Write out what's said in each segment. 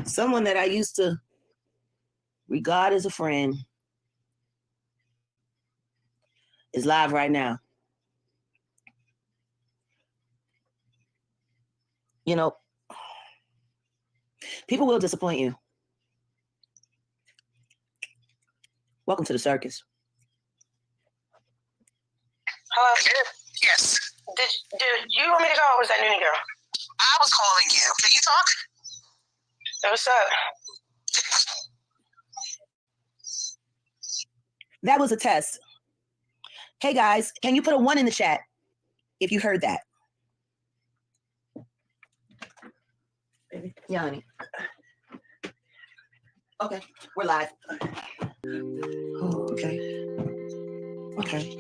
Someone that I used to regard as a friend is live right now. You know, people will disappoint you. Welcome to the circus. Hello? Yes. Did you want me to go, or was that Noonie girl? I was calling you. Can you talk? Hey, what's up? That was a test. Hey guys, can you put a 1 in the chat if you heard that? Yeah, honey. Okay, we're live. Oh, okay. Okay.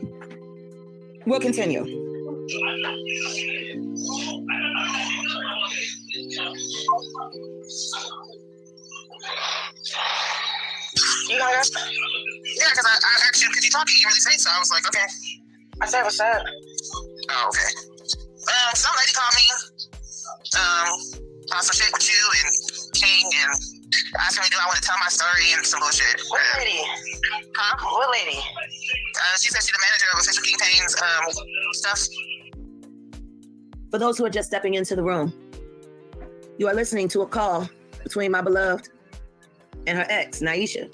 We'll continue. You hung up? Yeah, because I asked you, could you talk? You didn't really say so. I was like, okay. I said, what's up? Oh, okay. Some lady called me, some shit with you and King, and asked me, do I want to tell my story and some bullshit. What lady? Huh? What lady? She said she's the manager of Official King Payne's stuff. For those who are just stepping into the room, you are listening to a call between my beloved and her ex, Naisha.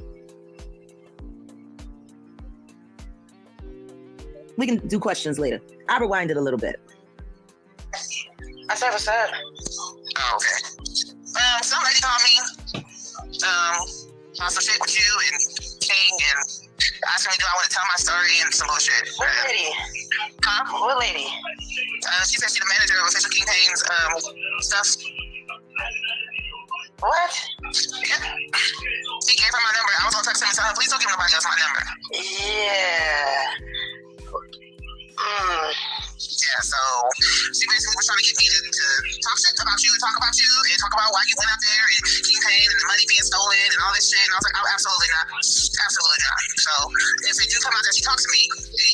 We can do questions later. I rewind it a little bit. I said, what's up? Oh, okay. Some lady called me, some shit with you and King, and asked me, do I want to tell my story and some bullshit. What lady? Huh? What lady? She said she's the manager of Official King Payne's stuff. What? Yeah. She gave her my number. I was gonna text her and tell her, please don't give nobody else my number. Yeah. Yeah, so she basically was trying to get me to talk shit about you, talk about you, and talk about why you went out there and King Payne and the money being stolen and all this shit. And I was like, oh, absolutely not. Absolutely not. So if it do come out that she talks to me,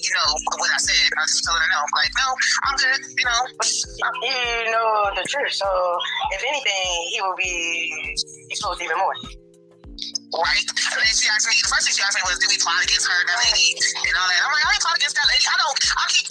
you know what I said, I just told her no. Like, no, I'm good, you know. You know the truth, so if anything, he will be exposed even more. Right? And then she asked me, the first thing she asked me was, did we plot against her, that lady, and all that. I'm like, I ain't plot against that lady. I keep.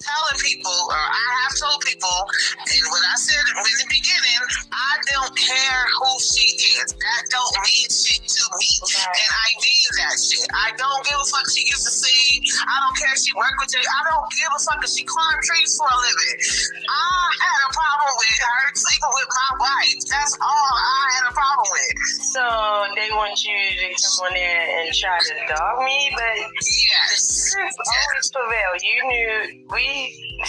Telling people, or I have told people, and what I said in the beginning, I don't care who she is. That don't mean shit to me. Right. And I mean that shit. I don't give a fuck she used to sing. I don't care if she worked with Jay. I don't give a fuck if she climbed trees for a living. I had a problem with her sleeping with my wife. That's all I had a problem with. So they want you to come on there and try to dog me, but yes, always prevail. You knew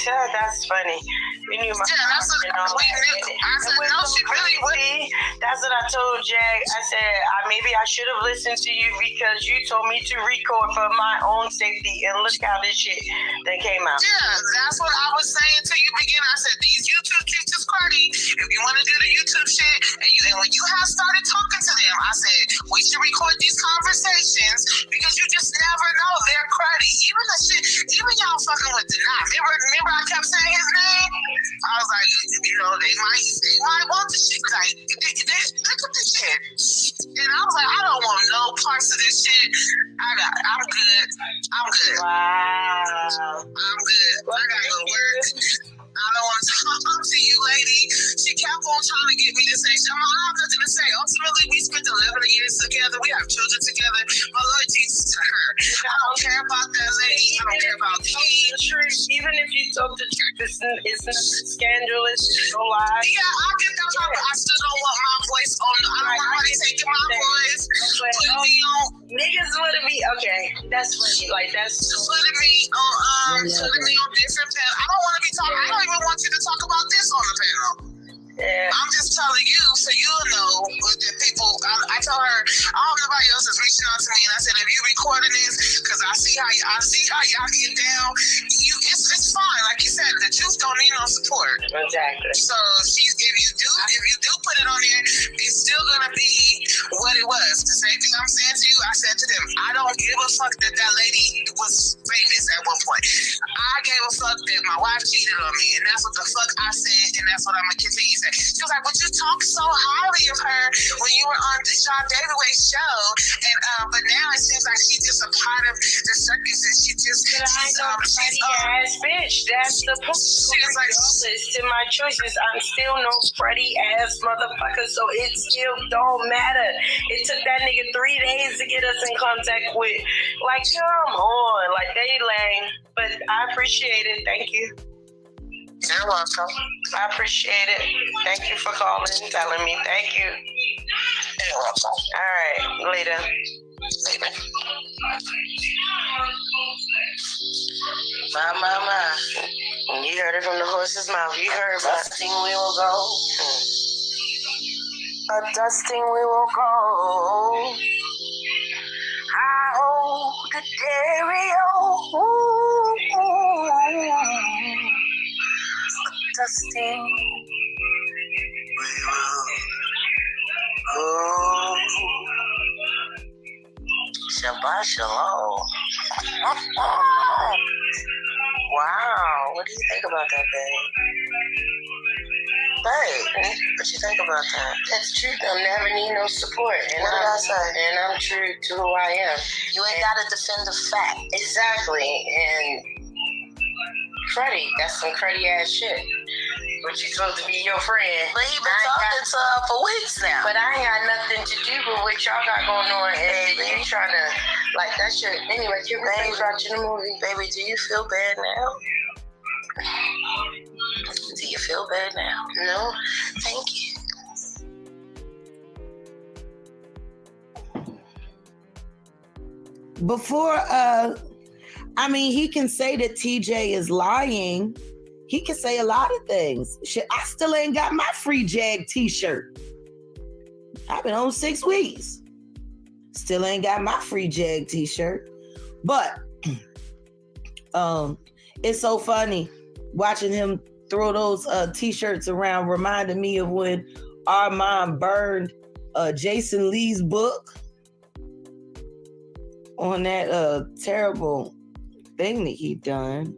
that's funny. We knew my that's what we knew. I said, no, she really wouldn't. That's what I told Jag. I said, maybe I should have listened to you because you told me to record for my own safety, and look how this shit that came out. Yeah, that's what I was saying to you beginning. I said, these YouTube chicks is cruddy. If you want to do the YouTube shit, and when you have started talking to them, I said, we should record these conversations because you just never know. They're cruddy. Even y'all fucking with Denies. Remember I kept saying his name? I was like, you know, they might want the shit. Like, look at this shit. And I was like, I don't want no parts of this shit. I'm good. Wow. I'm good. I gotta go work. I don't want to talk to you, lady. She kept on trying to get me to say, I have nothing to say. Ultimately, we spent 11 years together. We have children together. My loyalty is to her. I don't care about that lady. I don't care about me. Even if you told the truth, it's nothing scandalous. No lie. Yeah, I get that part, but I still don't want my voice on. I don't want nobody taking my voice. Putting me on. Niggas want to be okay. That's funny. Like that's putting me on different panels. I don't want to be talking. I don't even want you to talk about this on the panel. Yeah. I'm just telling you so you'll know that people. I told her, I hope nobody else is reaching out to me, and I said, if you recording this, because I see how y'all get down. It's fine, like you said, the truth don't need no support. Exactly. So if you do put it on there, it's still gonna be what it was. The same thing I'm saying to you, I said to them, I don't give a fuck that lady was famous at one point. I gave a fuck that my wife cheated on me, and that's what the fuck I said, and that's what I'm gonna continue to say. She was like, "But you talk so highly of her when you were on the Sean Davidway's show, and but now it seems like she's just a part of the circus, and she's ass bitch. That's the point. Regardless to my choices, I'm still no cruddy ass motherfucker, so it still don't matter. It took that nigga 3 days to get us in contact with. Like, come on, like they lame, but I appreciate it. Thank you. You're welcome. I appreciate it. Thank you for calling and telling me. Thank you. You're welcome. All right, later. My. You heard it from the horse's mouth. You heard about dusting we will go. A dusting we will go. I hold the stereo. Dusting we will go. Shabbat shalom. Wow, what do you think about that, babe? Babe, what you think about that? That's true. I'll never need no support. And what did I say? And I'm true to who I am. You ain't got to defend the fact. Exactly. And cruddy, that's some cruddy ass shit. But you supposed to be your friend. But he been talking to her for weeks now. But I ain't got nothing to do with what y'all got going on. And you trying to, like, that shit. Anyway, can we think about you the movie? Baby, do you feel bad now? Do you feel bad now? No. Thank you. Before, he can say that TJ is lying. He can say a lot of things. Shit, I still ain't got my free Jag t-shirt. I've been on 6 weeks. Still ain't got my free Jag t-shirt. But it's so funny watching him throw those t-shirts around, reminding me of when our mom burned Jason Lee's book on that terrible thing that he done.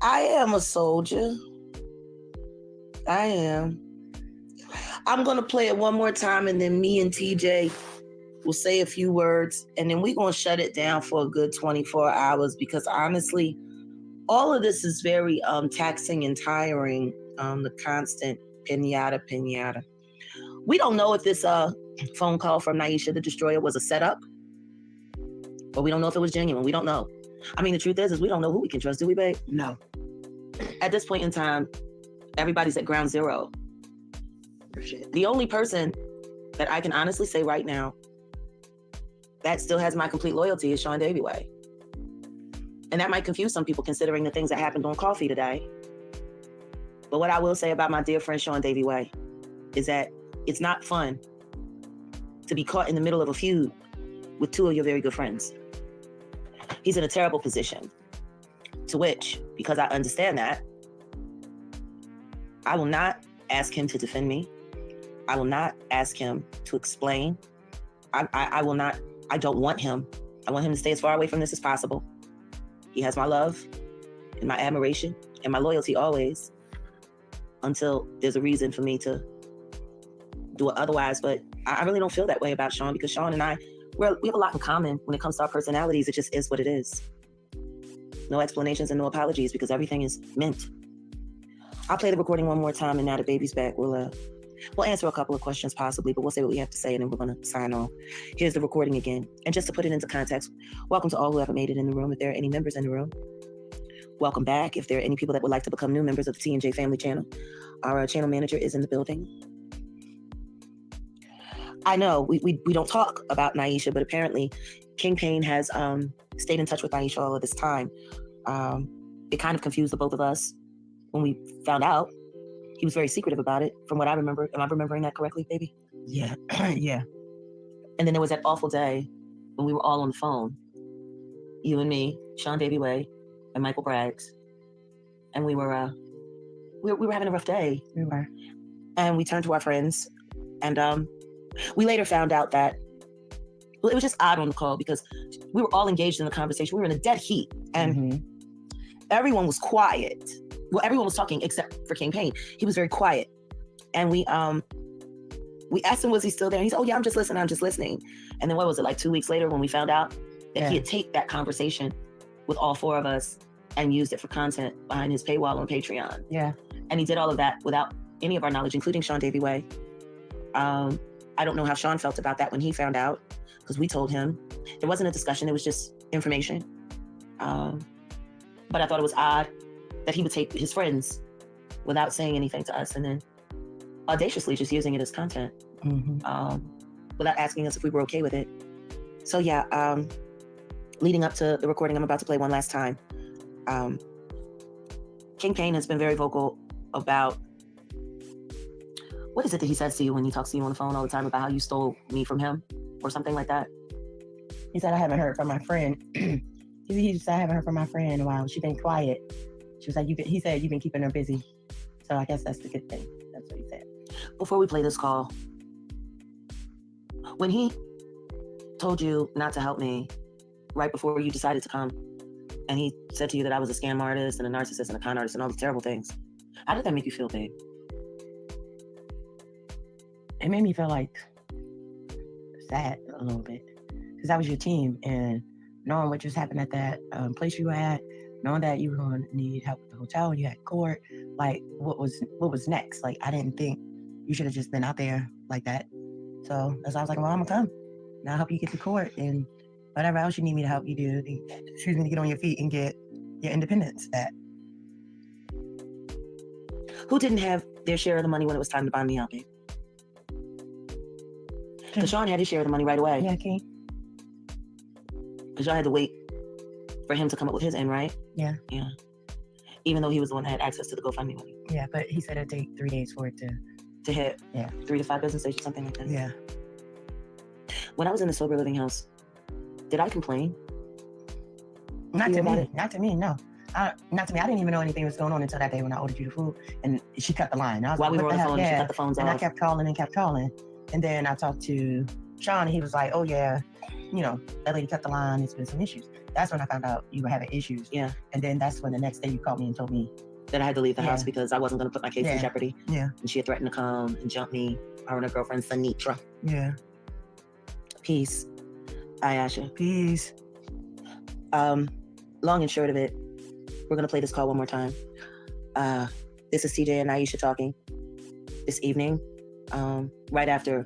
I am a soldier. I am. I'm going to play it one more time, and then me and TJ will say a few words, and then we're going to shut it down for a good 24 hours because honestly, all of this is very taxing and tiring, the constant pinata. We don't know if this phone call from Naisha the Destroyer was a setup, but we don't know if it was genuine. We don't know. The truth is we don't know who we can trust, do we, babe? No. At this point in time, everybody's at ground zero. The only person that I can honestly say right now that still has my complete loyalty is Sean Daviway. And that might confuse some people considering the things that happened on Coffee today. But what I will say about my dear friend Sean Daviway is that it's not fun to be caught in the middle of a feud with 2 of your very good friends. He's in a terrible position. To which, because I understand that, I will not ask him to defend me. I will not ask him to explain. I will not, I don't want him. I want him to stay as far away from this as possible. He has my love and my admiration and my loyalty always until there's a reason for me to do it otherwise. But I really don't feel that way about Sean because Sean and I, we have a lot in common when it comes to our personalities. It just is what it is. No explanations and no apologies because everything is mint. I'll play the recording one more time, and now the baby's back. We'll answer a couple of questions possibly, but we'll say what we have to say, and then we're going to sign off. Here's the recording again. And just to put it into context, welcome to all who haven't made it in the room. If there are any members in the room, welcome back. If there are any people that would like to become new members of the T&J Family Channel, our channel manager is in the building. I know we don't talk about Nyesha, but apparently King Payne has stayed in touch with Nyesha all of this time. It kind of confused the both of us when we found out. He was very secretive about it, from what I remember. Am I remembering that correctly, baby? Yeah. Yeah. And then there was that awful day when we were all on the phone. You and me, Sean Davy Way, and Michael Braggs. And we were having a rough day. We were. And we turned to our friends. And we later found out that, well, it was just odd on the call because we were all engaged in the conversation. We were in a dead heat. And everyone was quiet. Well, everyone was talking except for King Payne. He was very quiet. And we asked him, was he still there? And he said, oh yeah, I'm just listening. And then what was it, like 2 weeks later when we found out that he had taped that conversation with all four of us and used it for content behind his paywall on Patreon. Yeah. And he did all of that without any of our knowledge, including Sean Davy Way. I don't know how Sean felt about that when he found out, because we told him. There wasn't a discussion, it was just information. But I thought it was odd that he would take his friends without saying anything to us and then audaciously just using it as content without asking us if we were okay with it. So yeah, leading up to the recording, I'm about to play one last time. King Payne has been very vocal about, what is it that he says to you when he talks to you on the phone all the time about how you stole me from him or something like that? He said, I haven't heard from my friend. He said, I haven't heard from my friend in a while. She's been quiet. She was like, he said, you've been keeping her busy. So I guess that's the good thing. That's what he said. Before we play this call, when he told you not to help me right before you decided to come, and he said to you that I was a scam artist and a narcissist and a con artist and all these terrible things, how did that make you feel, babe? It made me feel like sad a little bit because that was your team, and knowing what just happened at that place you were at, knowing that you were going to need help with the hotel and you had court, like what was next? Like I didn't think you should have just been out there like that. So as I was like, well, I'm gonna come and I'll help you get to court and whatever else you need me to help you do, to get on your feet and get your independence back. Who didn't have their share of the money when it was time to buy me out, babe? Because Sean had his share of the money right away. Yeah, King. Because y'all had to wait for him to come up with his end, right? Yeah. Yeah. Even though he was the one that had access to the GoFundMe money. Yeah, but he said it'd take 3 days for it to hit. Yeah. 3 to 5 business days or something like that. Yeah. When I was in the sober living house, did I complain? Not to me, no. Not to me. I didn't even know anything was going on until that day when I ordered you the food and she cut the line. I was While like, we were on the phone, she cut the phones off. And I kept calling. And then I talked to Sean and he was like, oh yeah, that lady cut the line. It's been some issues. That's when I found out you were having issues. Yeah. And then that's when the next day you called me and told me that I had to leave the house because I wasn't going to put my case in jeopardy. Yeah. And she had threatened to come and jump me, her and her girlfriend, Sanitra. Yeah. Peace. Ayasha. Peace. Long and short of it, we're going to play this call one more time. This is TJ and Nyesha talking this evening, right after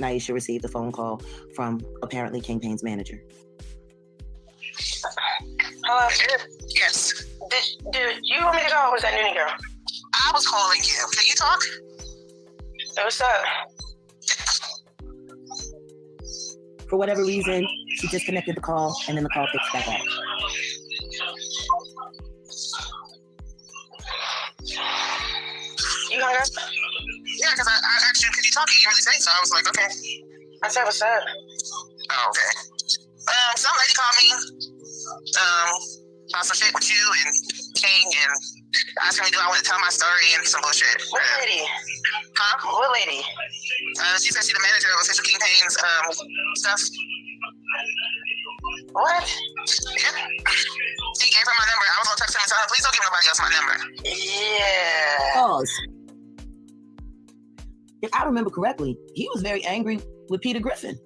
Nyesha received the phone call from apparently King Payne's manager. Hello? Yes. Did you want me to go or was that Nuni girl? I was calling you. Can you talk? What's up? For whatever reason, she disconnected the call and then the call picked back up. You hung up? Yeah, because I asked you, can you talk? You didn't really say so. I was like, okay. I said, what's up? Oh, okay. Some lady called me about some shit with you and King and asked me, do I want to tell my story and some bullshit. What lady? Huh? What lady? She said she's the manager of official King Payne's stuff. What? Yeah. She gave her my number. I was gonna text her and tell her, please don't give nobody else my number. Yeah. Pause. If I remember correctly, he was very angry with Peter Griffin,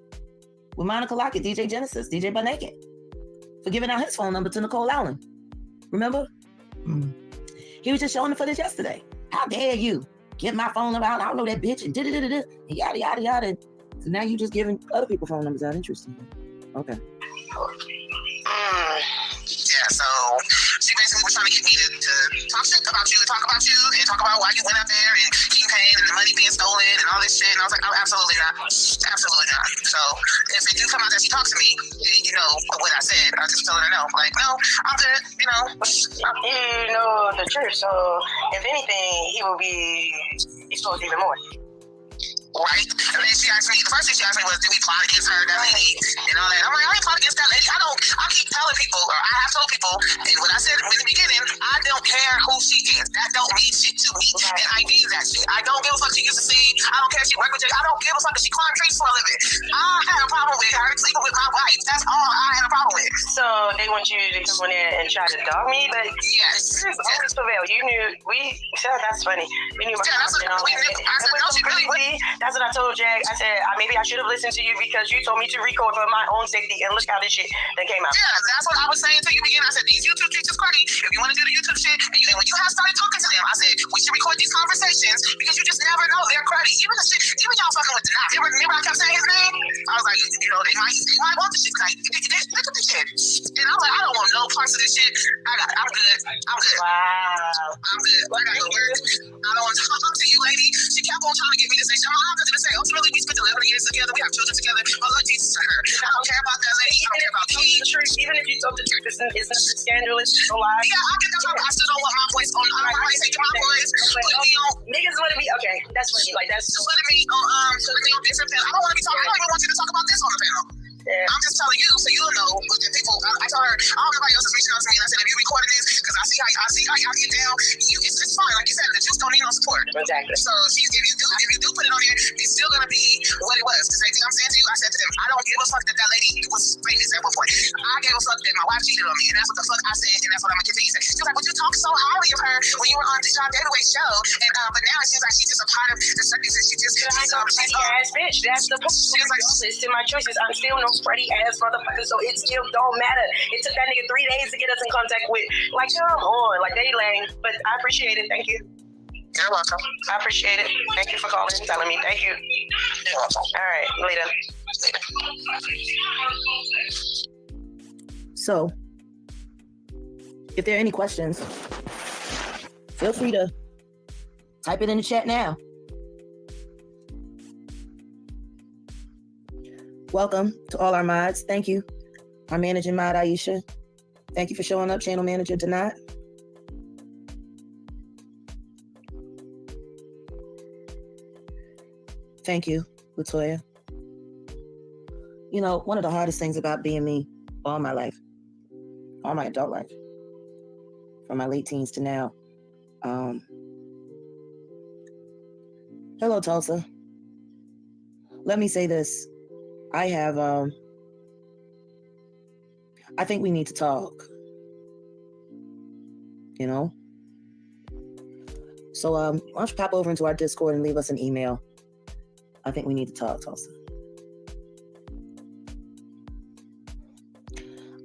with Monica Lockett, DJ Genesis, DJ Butt Naked. for giving out his phone number to Nicole Allen. Remember? He was just showing the footage yesterday. How dare you get my phone number out? I don't know that bitch and da-da-da-da-da, and yada, yada, yada. So now you just giving other people phone numbers out. Interesting. Okay. Yeah, so she basically was trying to get me to talk shit about you, talk about you, and talk about why you went out there and keep paying and the money being stolen and all this shit. And I was like, oh, absolutely not. Absolutely not. So if they do come out that she talks to me, you know what I said. I just told her no. Like, no, I'm good, you know. You know the truth, so if anything, he will be exposed even more. Right? And then she asked me, the first thing she asked me was, did we plot against her, that lady, and all that. I'm like, I ain't plot against that lady. I keep telling people, or I have told people, and what I said in the beginning, I don't care who she is. That don't mean shit to me. And I need that shit. I don't give a fuck she gets to see. I don't care if she work with Jay. I don't give a fuck if she climb trees for a living. I had a problem with her sleeping with my wife. That's all I had a problem with. So they want you to come in there and try to dog me, but yes. Always prevail. You knew that's funny. We knew my that's what we knew. I said, no, she really would. That's what I told Jag. I said, maybe I should have listened to you because you told me to record for my own safety, and look how this shit that came out. Yeah, that's what I was saying to you again. I said, these YouTube teachers, Cardi, if you want to do the YouTube shit, and when you have started talking to them, I said, we should record these conversations because you just never know they're cruddy. Even y'all fucking with Denai. Remember I kept saying his name? I was like, you know, they might want the shit. Like, look at this shit. And I was like, I don't want no parts of this shit. I'm good. Wow. I'm good. I gotta go work. I don't want to talk to you, lady. She kept on trying to get me to say, I'm not going to say, ultimately, we spent 11 years together. We have children together. Oh, Lord Jesus to her. I don't care about that lady. I don't care about Kate. Even if you told the truth, it's not scandalous. It's a lie. Yeah, I get that. I still don't want my voice on. I don't want to take my voice. Niggas want to be, okay, that's funny. Like, that's putting me on different panel. I don't want to be talking. I don't even want you to talk about this on the panel. Yeah. I'm just telling you so you'll know. But the people, I told her, I don't know nobody else is reaching out to me. And I said, if you recording this, because I see how y'all get down, it's fine. Like you said, the juice don't need no support. Exactly. So if you do put it on here, it's still gonna be what it was. The same thing I'm saying to you, I said to them, I don't give a fuck that lady was famous at one point. I gave a fuck that my wife cheated on me, and that's what the fuck I said, and that's what I'm gonna continue to say. She was like, but you talk so highly of her when you were on the John Database show, and but now it seems like she's just a part of the circus, and she's ass bitch. That's the point. She was like, it's in my choices. I'm still no spready ass motherfucker, so it still don't matter. It took that nigga 3 days to get us in contact with. Like, come on, like they lame, but I appreciate it. Thank you. You're welcome. I appreciate it. Thank you for calling and telling me. Thank you. You're welcome. All right, later. So, if there are any questions, feel free to type it in the chat now. Welcome to all our mods. Thank you. Our managing mod, Aisha. Thank you for showing up, channel manager Denai. Thank you, Latoya. You know, one of the hardest things about being me all my life, all my adult life, from my late teens to now. Hello, Tulsa. Let me say this. I think we need to talk, you know? So why don't you pop over into our Discord and leave us an email? I think we need to talk, Tulsa.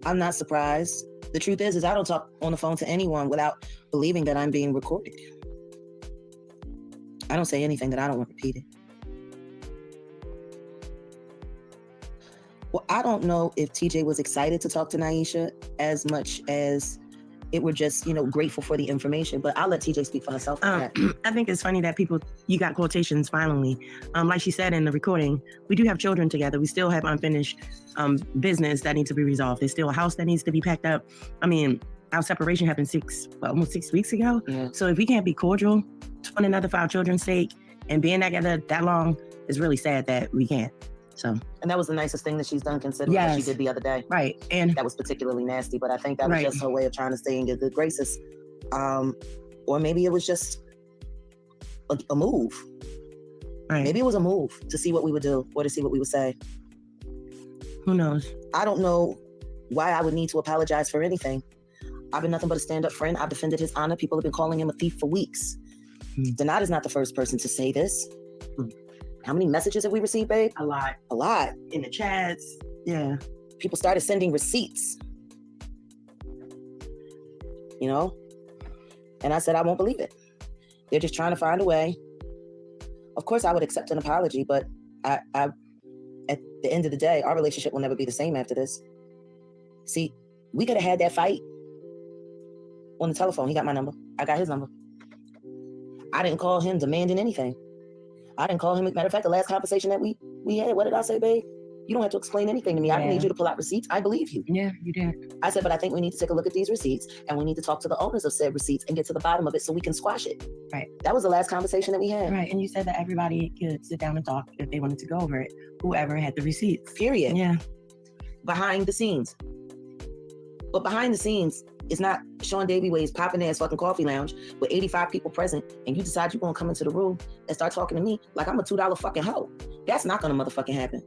I'm not surprised. The truth is I don't talk on the phone to anyone without believing that I'm being recorded. I don't say anything that I don't want repeated. Well, I don't know if TJ was excited to talk to Naisha as much as it were just, grateful for the information, but I'll let TJ speak for herself. I think it's funny that you got quotations finally. Like she said in the recording, we do have children together. We still have unfinished business that needs to be resolved. There's still a house that needs to be packed up. I mean, our separation happened almost 6 weeks ago. Yeah. So if we can't be cordial to one another for our children's sake and being together that long, it's really sad that we can't. So, and that was the nicest thing that she's done, considering what she did the other day. Right. And that was particularly nasty, but I think that was just her way of trying to stay in your good graces. Or maybe it was just a move. Right. Maybe it was a move to see what we would do or to see what we would say. Who knows? I don't know why I would need to apologize for anything. I've been nothing but a stand-up friend. I've defended his honor. People have been calling him a thief for weeks. Denai is not the first person to say this. How many messages have we received, babe? A lot. A lot. In the chats. Yeah. People started sending receipts you know? And I said, I won't believe it. They're just trying to find a way. Of course, I would accept an apology, but I at the end of the day, our relationship will never be the same after this. See, we could have had that fight on the telephone. He got my number. I got his number. I didn't call him demanding anything. I didn't call him. Matter of fact, the last conversation that we had, what did I say, babe? You don't have to explain anything to me. I don't need you to pull out receipts. I believe you. Yeah, you did. I said, but I think we need to take a look at these receipts and we need to talk to the owners of said receipts and get to the bottom of it so we can squash it. Right. That was the last conversation that we had. Right. And you said that everybody could sit down and talk if they wanted to go over it. Whoever had the receipts. Period. Yeah. Behind the scenes. But behind the scenes, it's not Sean Davy Way's popping ass fucking coffee lounge with 85 people present and you decide you're gonna come into the room and start talking to me like I'm a $2 fucking hoe. That's not gonna motherfucking happen.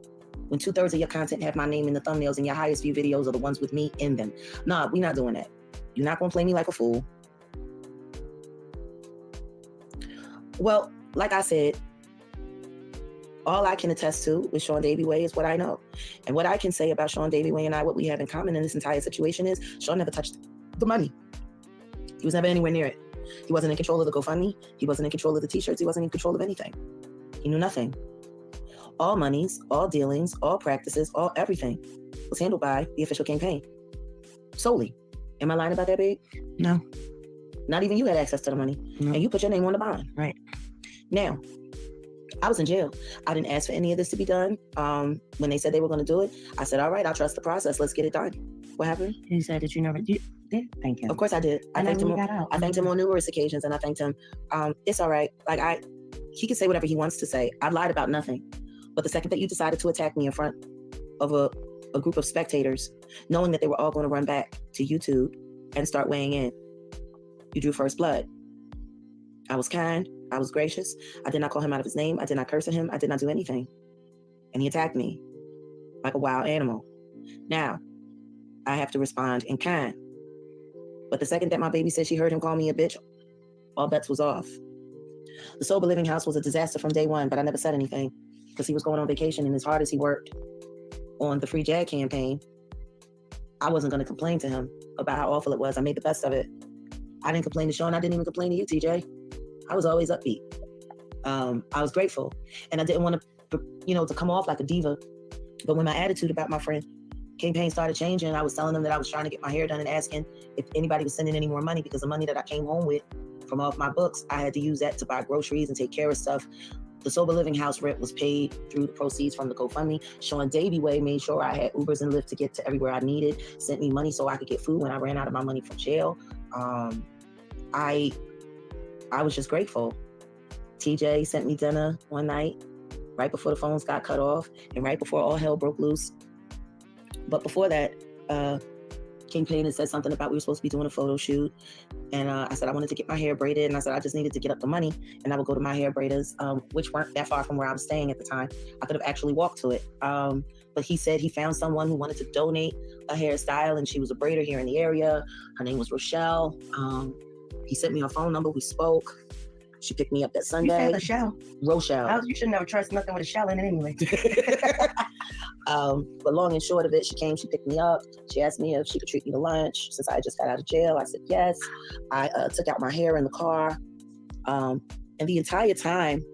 When 2/3 of your content have my name in the thumbnails and your highest view videos are the ones with me in them. Nah, we're not doing that. You're not gonna play me like a fool. Well, like I said, all I can attest to with Sean Davy Way is what I know. And what I can say about Sean Davy Way and I, what we have in common in this entire situation is Sean never touched the money. He was never anywhere near it. He wasn't in control of the GoFundMe. He wasn't in control of the t-shirts. He wasn't in control of anything. He knew nothing. All monies, all dealings, all practices, all everything was handled by the official campaign. Solely. Am I lying about that, babe? No. Not even you had access to the money. No. And you put your name on the bond. Right. Now, I was in jail. I didn't ask for any of this to be done. When they said they were going to do it, I said, all right, I'll trust the process. Let's get it done. What happened? He said that you never did. Thank you. Of course I did. I thanked him on numerous occasions and I thanked him. It's all right. He can say whatever he wants to say. I lied about nothing. But the second that you decided to attack me in front of a group of spectators, knowing that they were all going to run back to YouTube and start weighing in, you drew first blood. I was kind. I was gracious. I did not call him out of his name. I did not curse at him. I did not do anything. And he attacked me like a wild animal. Now, I have to respond in kind. But the second that my baby said she heard him call me a bitch, all bets was off. The Sober Living House was a disaster from day one, but I never said anything because he was going on vacation, and as hard as he worked on the Free Jag campaign, I wasn't going to complain to him about how awful it was. I made the best of it. I didn't complain to Sean. I didn't even complain to you, TJ. I was always upbeat. I was grateful, and I didn't want to come off like a diva. But when my attitude about my friend campaign started changing, I was telling them that I was trying to get my hair done and asking if anybody was sending any more money, because the money that I came home with from off my books, I had to use that to buy groceries and take care of stuff. The Sober Living House rent was paid through the proceeds from the GoFundMe. Sean Davy Way made sure I had Ubers and Lyft to get to everywhere I needed, sent me money so I could get food when I ran out of my money from jail. I was just grateful. TJ sent me dinner one night, right before the phones got cut off and right before all hell broke loose. But before that, King Payne had said something about we were supposed to be doing a photo shoot. And I said I wanted to get my hair braided. And I said I just needed to get up the money. And I would go to my hair braiders, which weren't that far from where I was staying at the time. I could have actually walked to it. But he said he found someone who wanted to donate a hairstyle. And she was a braider here in the area. Her name was Rochelle. He sent me her phone number. We spoke. She picked me up that Sunday. You said Rochelle. Rochelle. You should never trust nothing with a shell in it anyway. But long and short of it, she came, she picked me up. She asked me if she could treat me to lunch since I just got out of jail. I said yes. I took out my hair in the car. And the entire time,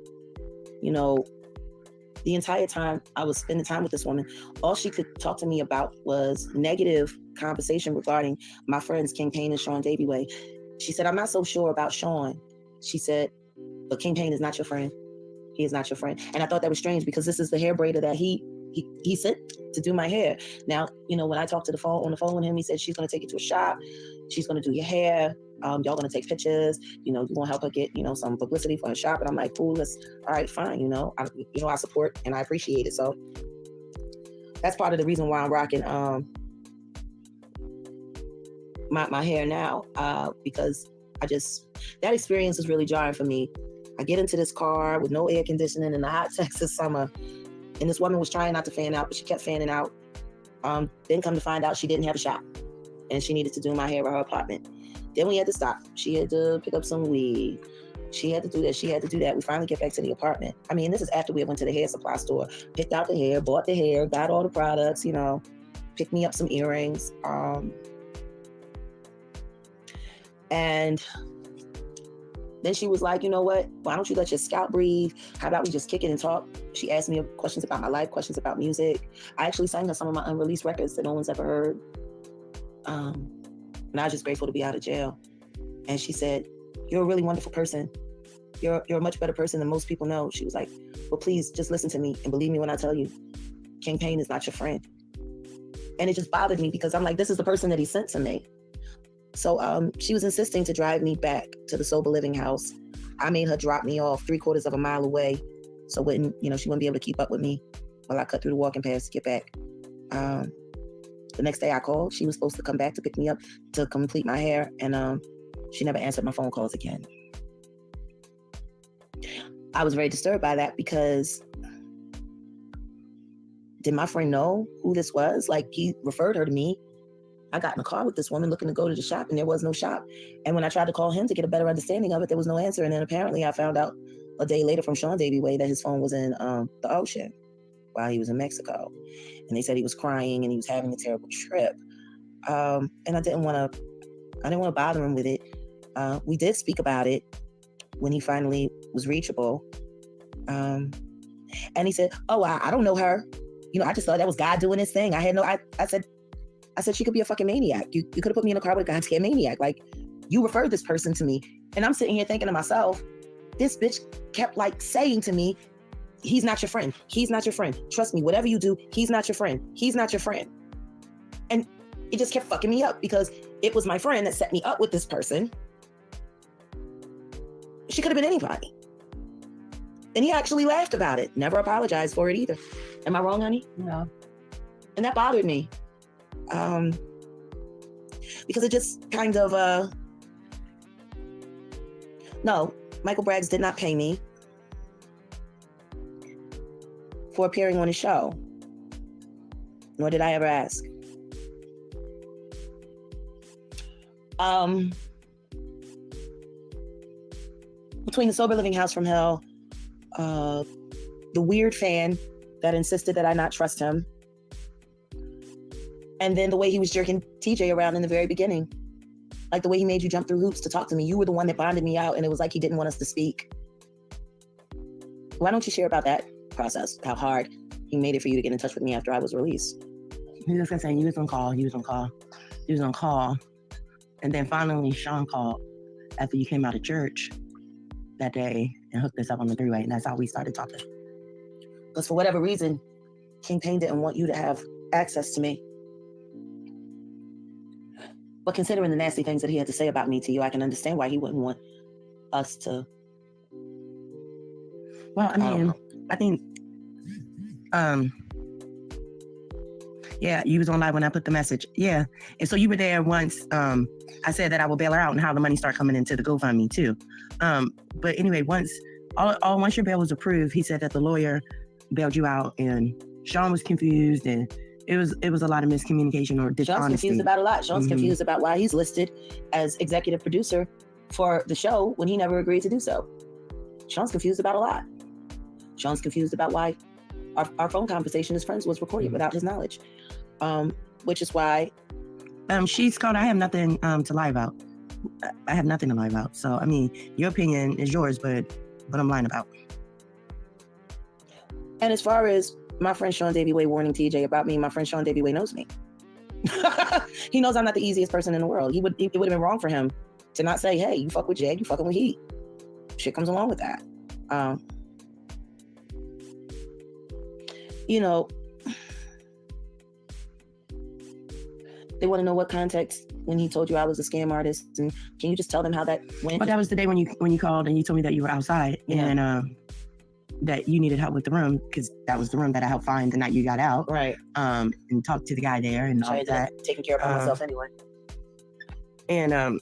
I was spending time with this woman, all she could talk to me about was negative conversation regarding my friends King Payne and Sean Davy Way. She said, I'm not so sure about Sean. She said, but King Payne is not your friend. He is not your friend. And I thought that was strange because this is the hair braider that he sent to do my hair. Now, when I talked on the phone with him, he said, she's going to take you to a shop. She's going to do your hair. Y'all going to take pictures. You're going to help her get, some publicity for her shop. And I'm like, cool, all right, fine. I support and I appreciate it. So that's part of the reason why I'm rocking my hair now, because that experience is really jarring for me. I get into this car with no air conditioning in the hot Texas summer, and this woman was trying not to fan out, but she kept fanning out. Then come to find out she didn't have a shop, and she needed to do my hair at her apartment. Then we had to stop. She had to pick up some weed. She had to do this. She had to do that. We finally get back to the apartment. I mean, this is after we went to the hair supply store, picked out the hair, bought the hair, got all the products, picked me up some earrings. And then she was like, you know what? Why don't you let your scalp breathe? How about we just kick it and talk? She asked me questions about my life, questions about music. I actually sang her some of my unreleased records that no one's ever heard. And I was just grateful to be out of jail. And she said, you're a really wonderful person. You're a much better person than most people know. She was like, well, please just listen to me and believe me when I tell you, King Payne is not your friend. And it just bothered me because I'm like, this is the person that he sent to me. So she was insisting to drive me back to the sober living house. I made her drop me off 3/4 of a mile away, so she wouldn't be able to keep up with me while I cut through the walking paths to get back. The next day I called. She was supposed to come back to pick me up to complete my hair, and she never answered my phone calls again. I was very disturbed by that because did my friend know who this was? Like, he referred her to me. I got in the car with this woman looking to go to the shop, and there was no shop. And when I tried to call him to get a better understanding of it, there was no answer. And then apparently I found out a day later from Sean Davy Way that his phone was in the ocean while he was in Mexico. And they said he was crying and he was having a terrible trip. And I didn't want to bother him with it. We did speak about it when he finally was reachable. And he said, oh, I don't know her. I just thought that was God doing his thing. I said, she could be a fucking maniac. You could have put me in a car with a goddamn maniac. Like, you referred this person to me. And I'm sitting here thinking to myself, this bitch kept like saying to me, he's not your friend. He's not your friend. Trust me, whatever you do, he's not your friend. He's not your friend. And it just kept fucking me up because it was my friend that set me up with this person. She could have been anybody. And he actually laughed about it. Never apologized for it either. Am I wrong, honey? No. And that bothered me. Because it just kind of, no, Michael Braggs did not pay me for appearing on his show, nor did I ever ask. Between the Sober Living House from Hell, the weird fan that insisted that I not trust him, and then the way he was jerking TJ around in the very beginning. Like the way he made you jump through hoops to talk to me. You were the one that bonded me out, and it was like he didn't want us to speak. Why don't you share about that process? How hard he made it for you to get in touch with me after I was released? He was saying you was on call. And then finally Sean called after you came out of church that day and hooked us up on the three-way. And that's how we started talking. Because for whatever reason, King Payne didn't want you to have access to me. But considering the nasty things that he had to say about me to you, I can understand why he wouldn't want us to. Well, I think, yeah, you was on live when I put the message. Yeah. And so you were there once. I said that I will bail her out and how the money started coming into the GoFundMe too. But anyway, once your bail was approved, he said that the lawyer bailed you out, and Sean was confused, and it was a lot of miscommunication or dishonesty. Sean's confused about a lot. Sean's confused about why he's listed as executive producer for the show when he never agreed to do so. Sean's confused about a lot. Sean's confused about why our phone conversation as friends was recorded without his knowledge, which is why. She's called. I have nothing to lie about. I have nothing to lie about. So, I mean, your opinion is yours, but what I'm lying about. And as far as my friend Sean Davy Way warning TJ about me, my friend Sean Davy Way knows me. He knows I'm not the easiest person in the world. It would have been wrong for him to not say, hey, you fuck with Jag, you fucking with Heat. Shit comes along with that. They want to know what context when he told you I was a scam artist, and can you just tell them how that went? But that was the day when you called and you told me that you were outside, and that you needed help with the room, because that was the room that I helped find the night you got out. Right. And talked to the guy there and all that. Taking care of myself anyway. And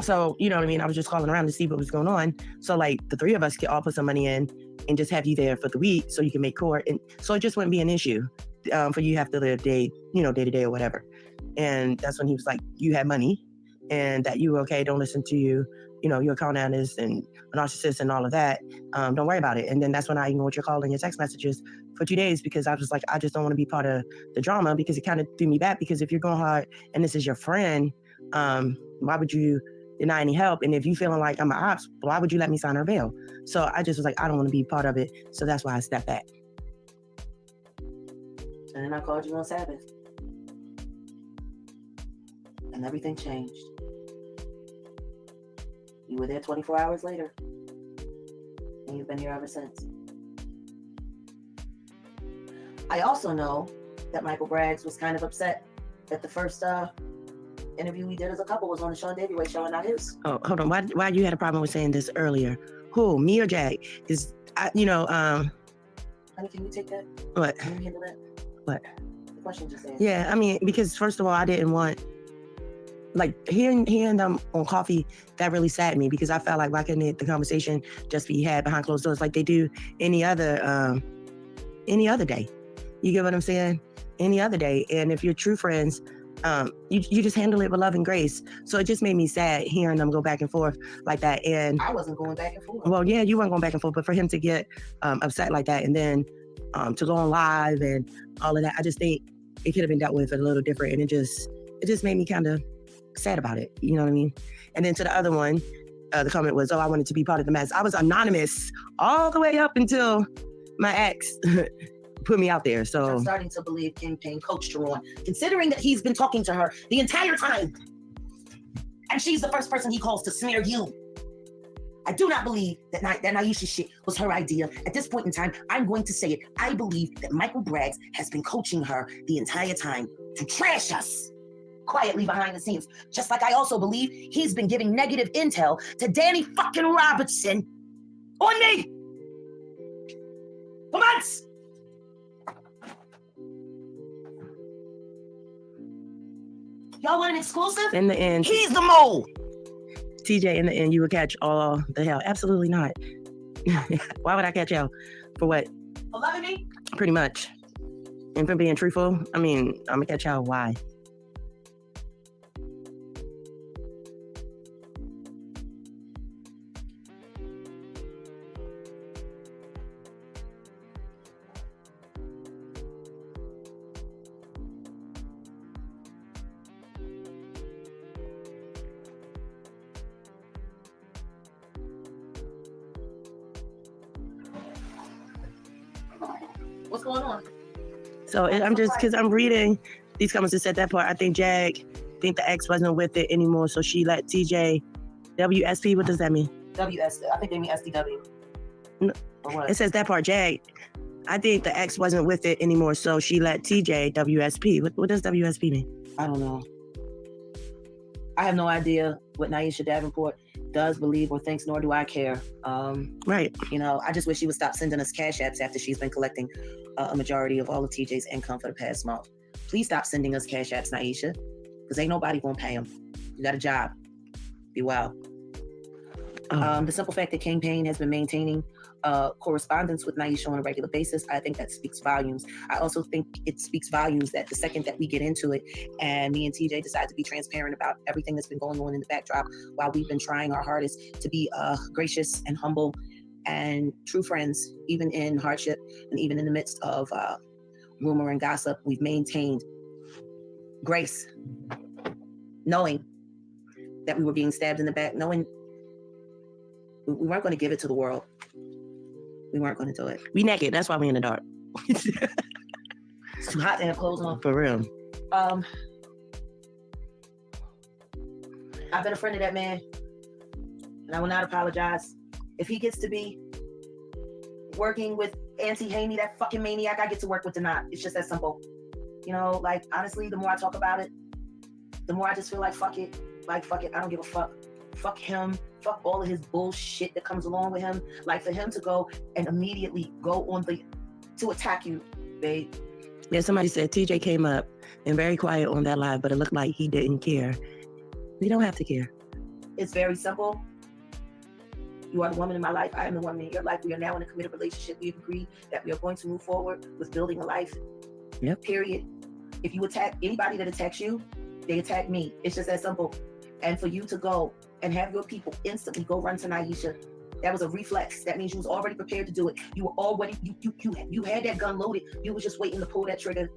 so, you know what I mean? I was just calling around to see what was going on. So like the three of us could all put some money in and just have you there for the week so you can make court. And so it just wouldn't be an issue for you to have to live day to day or whatever. And that's when he was like, you had money and that you were okay. Don't listen to you're a con artist and a narcissist and all of that. Don't worry about it. And then that's when I ignored your call and your text messages for 2 days, because I was like, I just don't want to be part of the drama, because it kind of threw me back, because if you're going hard and this is your friend, why would you deny any help. And if you feeling like I'm an ops, why would you let me sign her bail? So I just was like, I don't want to be part of it. So that's why I stepped back. And then I called you on Sabbath. And everything changed. You were there 24 hours later. And you've been here ever since. I also know that Michael Braggs was kind of upset that the first interview we did as a couple was on the Sean Davey Way show and not his. Oh, hold on. Why you had a problem with saying this earlier? Who, me or Jag? Because, Honey, can you take that? What? Can you handle that? What? The question just asked. Yeah, I mean, because first of all, I didn't want, like, hearing them on coffee, that really saddened me because I felt like, why couldn't the conversation just be had behind closed doors like they do any other day? You get what I'm saying? Any other day. And if you're true friends, you just handle it with love and grace. So it just made me sad hearing them go back and forth like that. And I wasn't going back and forth. well, yeah, you weren't going back and forth, but for him to get upset like that and then to go on live and all of that, I just think it could have been dealt with a little different. And it just made me kind of sad about it. You know what I mean? And then to the other one, the comment was, I wanted to be part of the mess. I was anonymous all the way up until my ex put me out there. So I'm starting to believe Kingpin coached her on, considering that he's been talking to her the entire time. And she's the first person he calls to smear you. I do not believe that Naisha shit was her idea. At this point in time, I'm going to say it. I believe that Michael Braggs has been coaching her the entire time to trash us quietly behind the scenes. Just like I also believe he's been giving negative intel to Danny fucking Robertson on me for months. Y'all want an exclusive? in the end, He's the mole. TJ, in the end, you would catch all the hell. Absolutely not. Why would I catch hell? For what? For loving me? Pretty much. And for being truthful, I mean, I'm gonna catch hell. Why? What's going on? So I'm just, because I'm reading these comments that said that part. I think Jag think the ex wasn't with it anymore, so she let TJ WSP. What does that mean? WS. I think they mean SDW. No. Or what? It says that part. Jag, I think the ex wasn't with it anymore, so she let TJ WSP. What does WSP mean? I don't know. I have no idea what Naisha Davenport does believe or thinks, nor do I care. Right. You know, I just wish she would stop sending us cash apps after she's been collecting a majority of all of TJ's income for the past month. Please stop sending us cash apps, Naisha, because ain't nobody gonna pay them. You got a job. Be well. The simple fact that Kingpin has been maintaining correspondence with Naisha on a regular basis, I think that speaks volumes. I also think it speaks volumes that the second that we get into it and me and TJ decide to be transparent about everything that's been going on in the backdrop while we've been trying our hardest to be gracious and humble and true friends, even in hardship and even in the midst of rumor and gossip, we've maintained grace, knowing that we were being stabbed in the back, knowing we weren't going to give it to the world. We weren't going to do it. We naked. That's why we in the dark. It's too hot to have clothes on. For real. I've been a friend of that man, and I will not apologize. If he gets to be working with Auntie Haney, that fucking maniac, I get to work with Denat. It's just that simple. You know, like, honestly, the more I talk about it, the more I just feel like, fuck it. Like, fuck it. I don't give a fuck. Fuck him. Fuck all of his bullshit that comes along with him. Like, for him to go and immediately go on to attack you, babe. Yeah, somebody said TJ came up and very quiet on that live, but it looked like he didn't care. We don't have to care. It's very simple. You are the woman in my life. I am the woman in your life. We are now in a committed relationship. We've agreed that we are going to move forward with building a life. Yep. Period. If you attack anybody that attacks you, they attack me. It's just that simple. And for you to go and have your people instantly go run to Naisha, that was a reflex. That means you was already prepared to do it. You were already, you had that gun loaded. You was just waiting to pull that trigger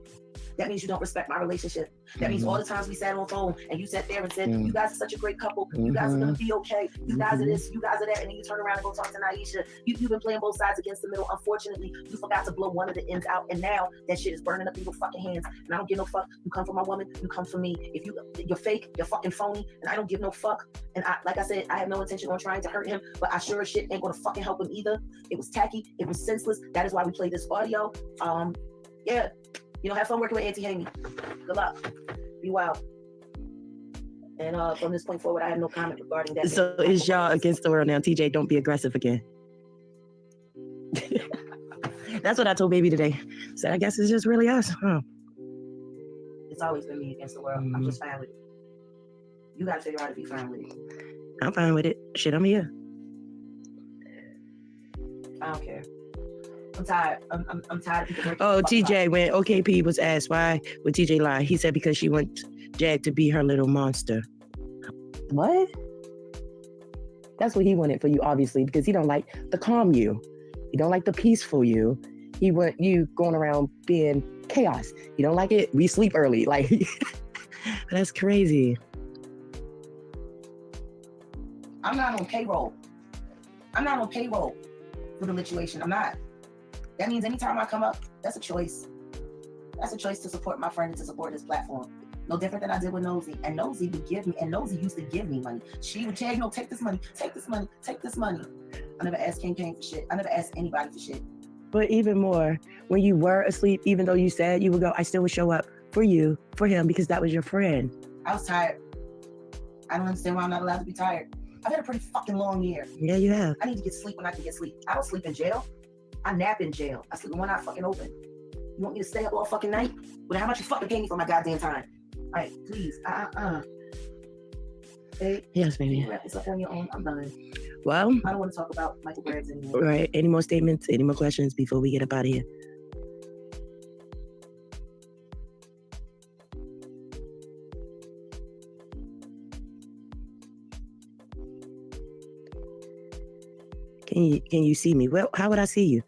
That means you don't respect my relationship. That means all the times we sat on the phone and you sat there and said, you guys are such a great couple. You guys are going to be okay. You guys are this, you guys are that. And then you turn around and go talk to Naisha. You've been playing both sides against the middle. Unfortunately, you forgot to blow one of the ends out. And now that shit is burning up in your fucking hands. And I don't give no fuck. You come for my woman. You come for me. If you're fake, you're fucking phony. And I don't give no fuck. And like I said, I have no intention on trying to hurt him. But I sure as shit ain't going to fucking help him either. It was tacky. It was senseless. That is why we played this audio. Yeah. You know, have fun working with Auntie Hammy. Good luck. Be wild. And from this point forward, I have no comment regarding that. So is y'all against the world now? TJ, don't be aggressive again. That's what I told baby today. Said, I guess it's just really us, huh? It's always been me against the world. I'm just fine with it. You gotta figure out to be fine with it. I'm fine with it. Shit, I'm here. I don't care. I'm tired. I'm tired of people. Oh, TJ, when OKP was asked why would TJ lie, he said because she wants Jag to be her little monster. What? That's what he wanted for you, obviously, because he don't like the calm you. He don't like the peaceful you. He want you going around being chaos. You don't like it? We sleep early. Like, that's crazy. I'm not on payroll. I'm not on payroll for the situation. I'm not. That means anytime I come up, that's a choice. That's a choice to support my friend and to support this platform. No different than I did with Nosy. And Nosy would give me, and Nosy used to give me money. She would tell you, no, take this money, take this money, take this money. I never asked King for shit. I never asked anybody for shit. But even more, when you were asleep, even though you said you would go, I still would show up for you, for him, because that was your friend. I was tired. I don't understand why I'm not allowed to be tired. I've had a pretty fucking long year. Yeah, you have. I need to get sleep when I can get sleep. I don't sleep in jail. I nap in jail. I sleep with one eye fucking open. You want me to stay up all fucking night? Well, how much you fucking pay me for my goddamn time? All right, please. Hey, yes, baby. You wrap this up on your own. I'm done. Well, I don't want to talk about Michael Braggs anymore. Right. Any more statements? Any more questions before we get up out of here? Can you see me? Well, how would I see you?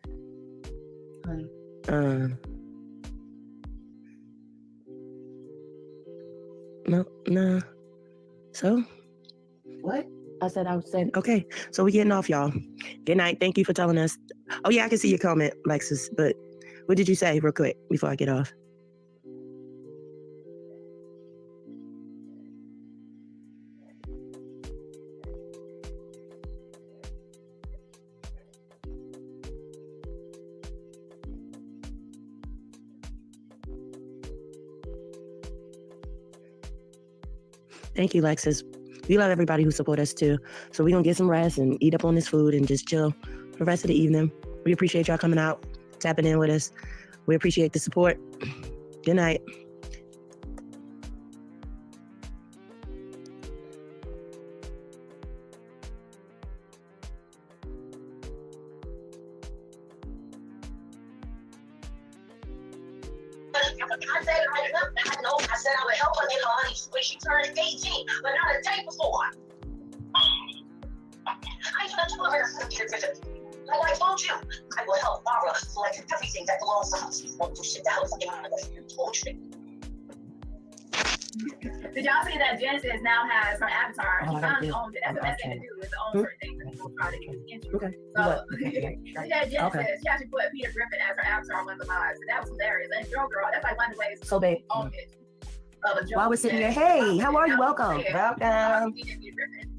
No. So? What? I said, okay, so we're getting off, y'all. Good night. Thank you for telling us. Oh, yeah, I can see your comment, Lexus, but what did you say real quick before I get off? Thank you, Lexus. We love everybody who support us too. So we're going to get some rest and eat up on this food and just chill for the rest of the evening. We appreciate y'all coming out, tapping in with us. We appreciate the support. Good night. I said I would help her get her money when she turned 18, but not a day before. I even told her, like I told you, I will help Mara collect everything that belongs to us. Won't do shit the hell fucking out of us. Told you. Did y'all see that Genesis now has her avatar? She finally owned it. That's the best thing to do is to own certain things that people try to get into. Okay. So she had Genesis. She actually put Peter Griffin as her avatar on one of the lives. And that was hilarious. And Joe Girl, that's like one of the ways So, babe, to own it. while we're sitting here, hey, how are you? Welcome. Welcome. Peter Griffin.